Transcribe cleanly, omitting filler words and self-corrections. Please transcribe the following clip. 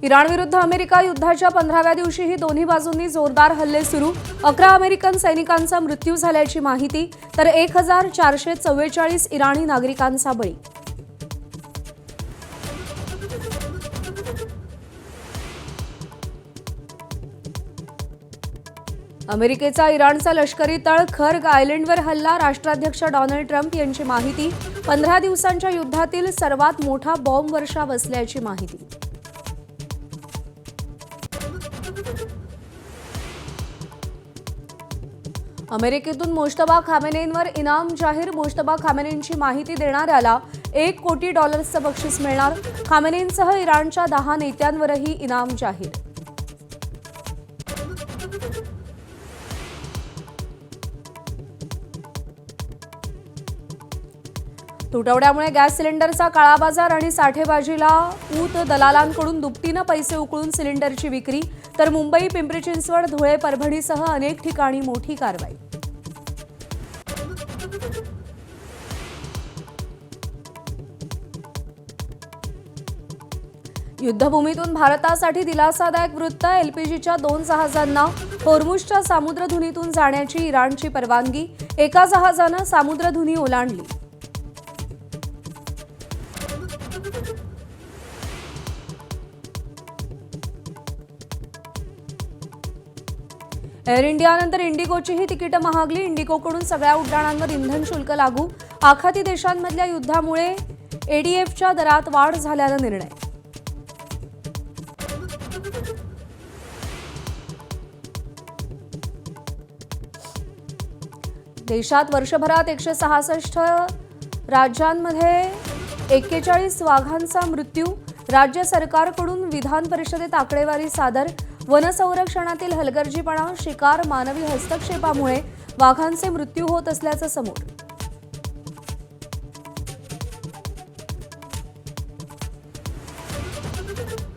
इराणविरुद्ध America युद्धाच्या 15व्या दिवशीही दोन्ही बाजूंनी जोरदार हल्ले सुरू। 11 अमेरिकन सैनिकांचा मृत्यू झाल्याची माहिती, तर 1444 इराणी नागरिकांचा बळी। अमेरिकेचा इराणचा लष्करी तळ खर्ग आयलंडवर हल्ला। राष्ट्राध्यक्ष डोनाल्ड ट्रम्प यांची माहिती, 15 दिवसांच्या युद्धातील सर्वात मोठा बॉम्ब वर्षाव असल्याची माहिती। अमेरिकेतून मुश्तबा खामेनेंवर इनाम जाहीर। मुश्तबा खामेनेंची माहिती देणाऱ्याला $1 कोटी बक्षीस मिळणार। खामेनेंसह इराणच्या 10 नेत्यांवरही इनाम जाहीर। तुटवड्यामुळे गॅस सिलेंडरचा काळाबाजार आणि साठेबाजीला ऊत। दलालांकडून दुपटीनं पैसे उकळून सिलेंडरची विक्री। तर मुंबई, पिंपरी चिंचवड, धुळे, परभणीसह अनेक ठिकाणी मोठी कारवाई। युद्धभूमीतून भारतासाठी दिलासादायक वृत्त। एलपीजीच्या 2 जहाजांना होर्मुझच्या सामुद्रधुनीतून जाण्याची इराणची परवानगी। एका जहाजानं सामुद्रधुनी ओलांडली। एअर इंडियानंतर इंडिगोचीही तिकीटं महागली। इंडिगोकडून सगळ्या उड्डाणांवर इंधन शुल्क लागू। आखाती देशांमधल्या युद्धामुळे एडीएफच्या दरात वाढ झाल्याचा निर्णय। देशात वर्षभरात 166 राज्यांमध्ये 41 वाघांचा मृत्यू। राज्य सरकारकडून विधान परिषदेत आकडेवारी सादर। वनसंरक्षणातील हलगर्जीपणा, शिकार, मानवी हस्तक्षेपामुळे वाघांचे मृत्यू होत असल्याचं समोर।